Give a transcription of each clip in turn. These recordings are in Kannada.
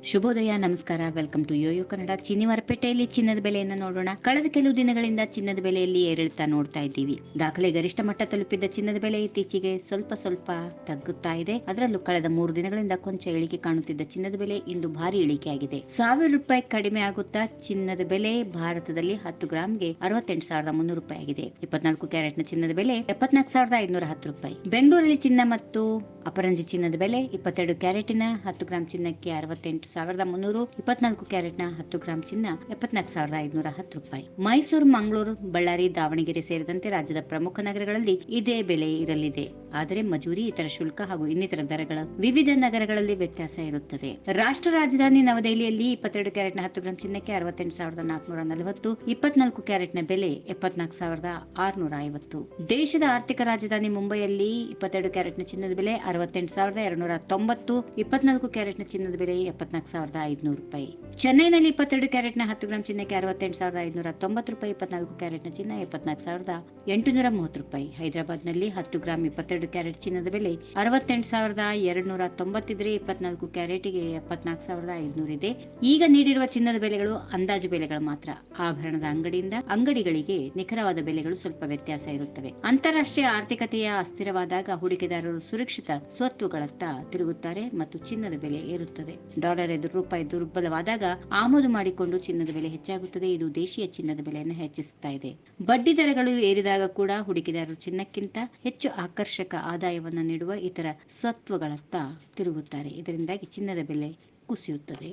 ಶುಭೋದಯ, ನಮಸ್ಕಾರ. Welcome to Yoyo Kannada. ಚಿನ್ನಿವಾರಪೇಟೆಯಲ್ಲಿ ಚಿನ್ನದ ಬೆಲೆಯನ್ನು ನೋಡೋಣ. ಕಳೆದ ಕೆಲವು ದಿನಗಳಿಂದ ಚಿನ್ನದ ಬೆಲೆಯಲ್ಲಿ ಏರಿಳಿತ ನೋಡ್ತಾ ಇದ್ದೀವಿ. ದಾಖಲೆ ಗರಿಷ್ಠ ಮಟ್ಟ ತಲುಪಿದ್ದ ಚಿನ್ನದ ಬೆಲೆ ಇತ್ತೀಚೆಗೆ ಸ್ವಲ್ಪ ತಗ್ಗುತ್ತಾ ಇದೆ. ಅದರಲ್ಲೂ ಕಳೆದ 3 ದಿನಗಳಿಂದ ಕೊಂಚ ಇಳಿಕೆ ಕಾಣುತ್ತಿದ್ದ ಚಿನ್ನದ ಬೆಲೆ ಇಂದು ಭಾರಿ ಇಳಿಕೆಯಾಗಿದೆ. ₹1,000 ಕಡಿಮೆ ಆಗುತ್ತಾ ಚಿನ್ನದ ಬೆಲೆ ಭಾರತದಲ್ಲಿ 10 ಗ್ರಾಂಗೆ ₹68,300 ಆಗಿದೆ. 24 ಕ್ಯಾರೆಟ್ನ ಚಿನ್ನದ ಬೆಲೆ ₹74,510. ಬೆಂಗಳೂರಲ್ಲಿ ಚಿನ್ನ ಮತ್ತು ಅಪರಂಜಿ ಚಿನ್ನದ ಬೆಲೆ 22 ಕ್ಯಾರೆಟಿನ 10 ಗ್ರಾಂ ಚಿನ್ನಕ್ಕೆ ₹68,300, 24 ಕ್ಯಾರೆಟ್ನ 10 ಗ್ರಾಂ ಚಿನ್ನ ₹74,510. ಮೈಸೂರು, ಮಂಗಳೂರು, ಬಳ್ಳಾರಿ, ದಾವಣಗೆರೆ ಸೇರಿದಂತೆ ರಾಜ್ಯದ ಪ್ರಮುಖ ನಗರಗಳಲ್ಲಿ ಇದೇ ಬೆಲೆ ಇರಲಿದೆ. ಆದರೆ ಮಜೂರಿ, ಇತರ ಶುಲ್ಕ ಹಾಗೂ ಇನ್ನಿತರ ದರಗಳ ವಿವಿಧ ನಗರಗಳಲ್ಲಿ ವ್ಯತ್ಯಾಸ ಇರುತ್ತದೆ. ರಾಷ್ಟ್ರ ರಾಜಧಾನಿ ನವದೆಹಲಿಯಲ್ಲಿ 22 ಕ್ಯಾರೆಟ್ನ 10 ಗ್ರಾಂ ಚಿನ್ನಕ್ಕೆ ₹68,440, 24 ಕ್ಯಾರೆಟ್ನ ಬೆಲೆ ₹74,650. ದೇಶದ ಆರ್ಥಿಕ ರಾಜಧಾನಿ ಮುಂಬೈಯಲ್ಲಿ 22 ಕ್ಯಾರೆಟ್ನ ಚಿನ್ನದ ಬೆಲೆ ₹68,290, 24 ಕ್ಯಾರೆಟ್ನ ಚಿನ್ನದ ಬೆಲೆ ₹74,500. ಚೆನ್ನೈನಲ್ಲಿ 22 ಕ್ಯಾರೆಟ್ನ 10 ಗ್ರಾಂ ಚಿನ್ನಕ್ಕೆ ₹68,590, 24 ಕ್ಯಾರೆಟ್ನ ಚಿನ್ನ ₹74,830. ಹೈದರಾಬಾದ್ನಲ್ಲಿ 10 ಗ್ರಾಂ 22 ಕ್ಯಾರೆಟ್ ಚಿನ್ನದ ಬೆಲೆ ₹68,290 ಇದ್ರೆ 24 ಕ್ಯಾರೆಟ್ಗೆ ₹74,500 ಇದೆ. ಈಗ ನೀಡಿರುವ ಚಿನ್ನದ ಬೆಲೆಗಳು ಅಂದಾಜು ಬೆಲೆಗಳು ಮಾತ್ರ. ಆಭರಣದ ಅಂಗಡಿಯಿಂದ ಅಂಗಡಿಗಳಿಗೆ ನಿಖರವಾದ ಬೆಲೆಗಳು ಸ್ವಲ್ಪ ವ್ಯತ್ಯಾಸ ಇರುತ್ತವೆ. ಅಂತಾರಾಷ್ಟ್ರೀಯ ಆರ್ಥಿಕತೆಯ ಅಸ್ಥಿರವಾದಾಗ ಹೂಡಿಕೆದಾರರು ಸುರಕ್ಷಿತ ಸ್ವತ್ತುಗಳತ್ತ ತಿರುಗುತ್ತಾರೆ ಮತ್ತು ಚಿನ್ನದ ಬೆಲೆ ಏರುತ್ತದೆ. ಡಾಲರ್ ಎದುರು ರೂಪಾಯಿ ದುರ್ಬಲವಾದಾಗ ಆಮದು ಮಾಡಿಕೊಂಡು ಚಿನ್ನದ ಬೆಲೆ ಹೆಚ್ಚಾಗುತ್ತದೆ. ಇದು ದೇಶೀಯ ಚಿನ್ನದ ಬೆಲೆಯನ್ನು ಹೆಚ್ಚಿಸುತ್ತಾ ಇದೆ. ಬಡ್ಡಿ ದರಗಳು ಏರಿದಾಗ ಕೂಡ ಹೂಡಿಕೆದಾರರು ಚಿನ್ನಕ್ಕಿಂತ ಹೆಚ್ಚು ಆಕರ್ಷಕ ಆದಾಯವನ್ನು ನೀಡುವ ಇತರ ಸ್ವತ್ತುಗಳತ್ತ ತಿರುಗುತ್ತಾರೆ. ಇದರಿಂದಾಗಿ ಚಿನ್ನದ ಬೆಲೆ ಕುಸಿಯುತ್ತದೆ.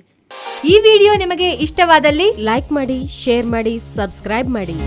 ಈ ವಿಡಿಯೋ ನಿಮಗೆ ಇಷ್ಟವಾದಲ್ಲಿ ಲೈಕ್ ಮಾಡಿ, ಶೇರ್ ಮಾಡಿ, ಸಬ್ಸ್ಕ್ರೈಬ್ ಮಾಡಿ.